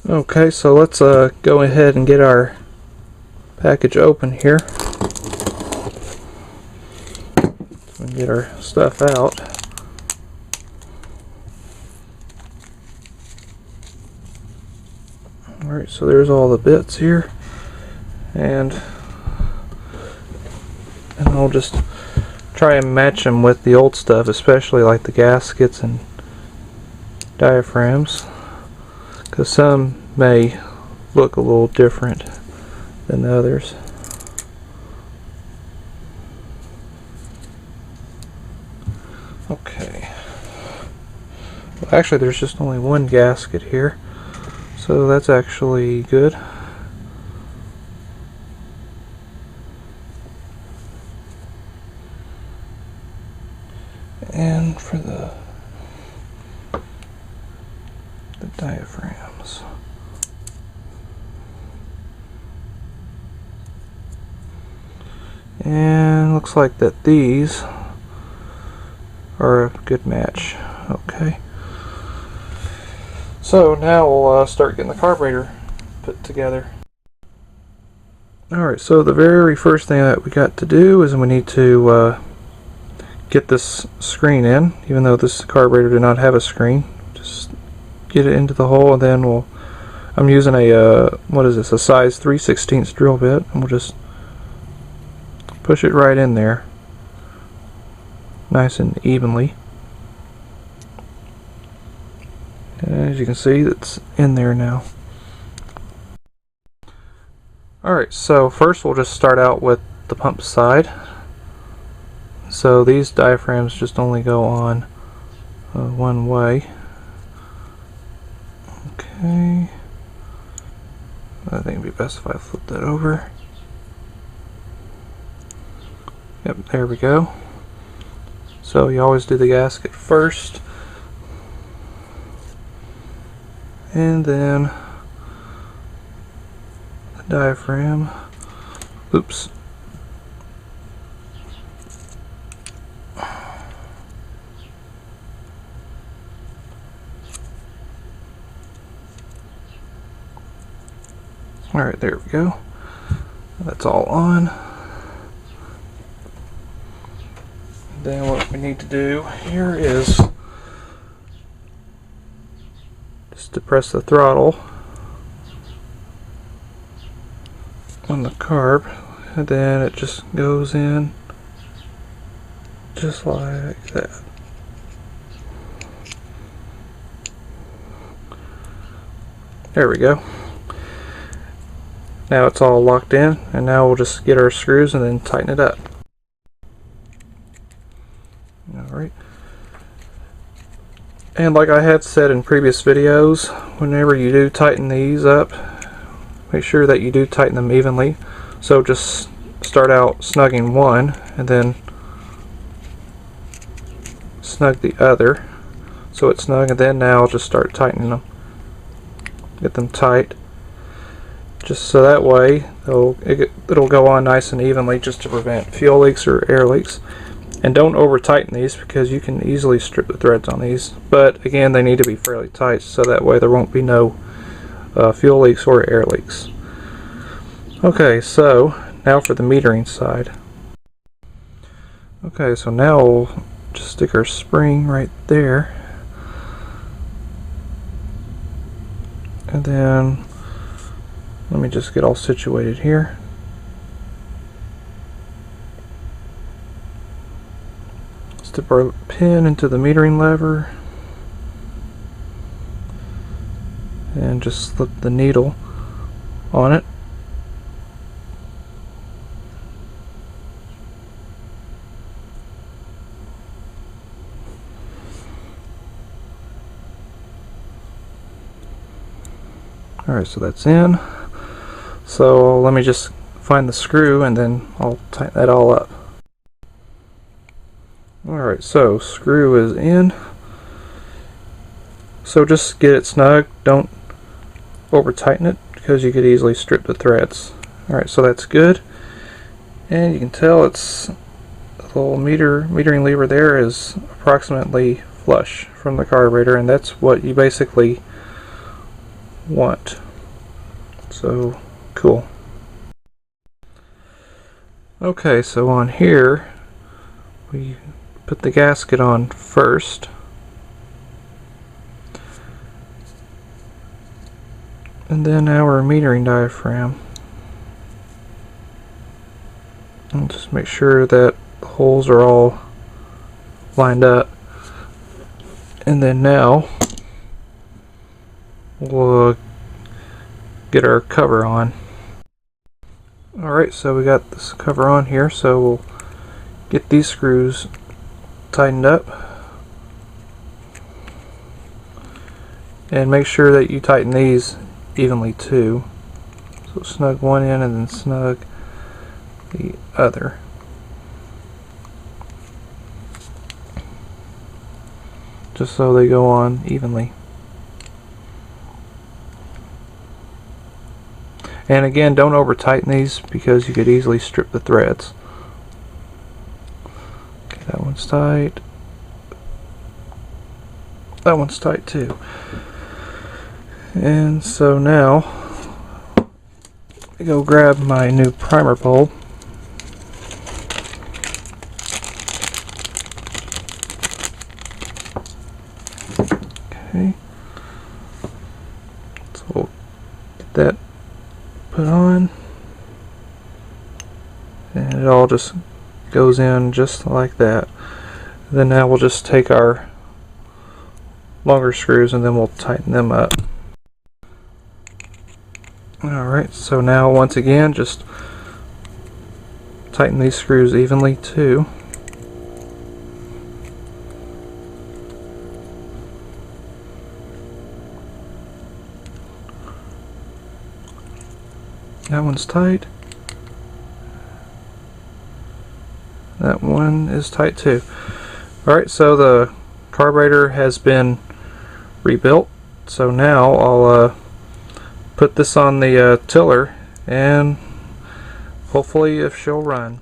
Okay, so let's go ahead and get our package open here and get our stuff out. Alright, so there's all the bits here, and I'll just try and match them with the old stuff, especially like the gaskets and diaphragms, because some may look a little different than the others. Okay. Well, actually there's just only one gasket here, so that's actually good. And for the diaphragms, and looks like that these are a good match. Okay, so now we'll start getting the carburetor put together. Alright, so the very first thing that we got to do is we need to get this screen in, even though this carburetor did not have a screen. Just get it into the hole, and then I'm using a what is this, a size 3/16 drill bit, and we'll just push it right in there nice and evenly. And as you can see, it's in there now. Alright, so first we'll just start out with the pump side. So these diaphragms just only go on one way. Okay, I think it'd be best if I flip that over. Yep, there we go. So you always do the gasket first, and then the diaphragm. Oops. Alright, there we go. That's all on. Then what we need to do here is just to press the throttle on the carb, and then it just goes in just like that. There we go. Now it's all locked in, and now we'll just get our screws and then tighten it up. Alright. And like I have said in previous videos, whenever you do tighten these up, make sure that you do tighten them evenly. So just start out snugging one, and then snug the other, so it's snug, and then now just start tightening them. Get them tight, just so that way it'll go on nice and evenly, just to prevent fuel leaks or air leaks. And don't over tighten these, because you can easily strip the threads on these, but again they need to be fairly tight, so that way there won't be no fuel leaks or air leaks. Okay, so now for the metering side. Okay, so now we'll just stick our spring right there, and then let me just get all situated here. Dip our pin into the metering lever and just slip the needle on it. Alright, so that's in. So let me just find the screw, and then I'll tighten that all up. Alright, so screw is in. So just get it snug, don't over tighten it, because you could easily strip the threads. Alright, so that's good. And you can tell it's the little metering lever there is approximately flush from the carburetor, and that's what you basically want. So cool. Okay, so on here we put the gasket on first, and then our metering diaphragm, and just make sure that the holes are all lined up. And then now we'll get our cover on. Alright, so we got this cover on here, so we'll get these screws tightened up, and make sure that you tighten these evenly too. So snug one end and then snug the other. Just so they go on evenly. And again, don't over tighten these because you could easily strip the threads. Okay, that one's tight. That one's tight too. And so now I go grab my new primer bulb. Okay. So we'll get that put on, and it all just goes in just like that. Then now we'll just take our longer screws and then we'll tighten them up. Alright, so now once again just tighten these screws evenly too. That one's tight. That one is tight too. Alright, so the carburetor has been rebuilt. So now I'll put this on the tiller, and hopefully if she'll run.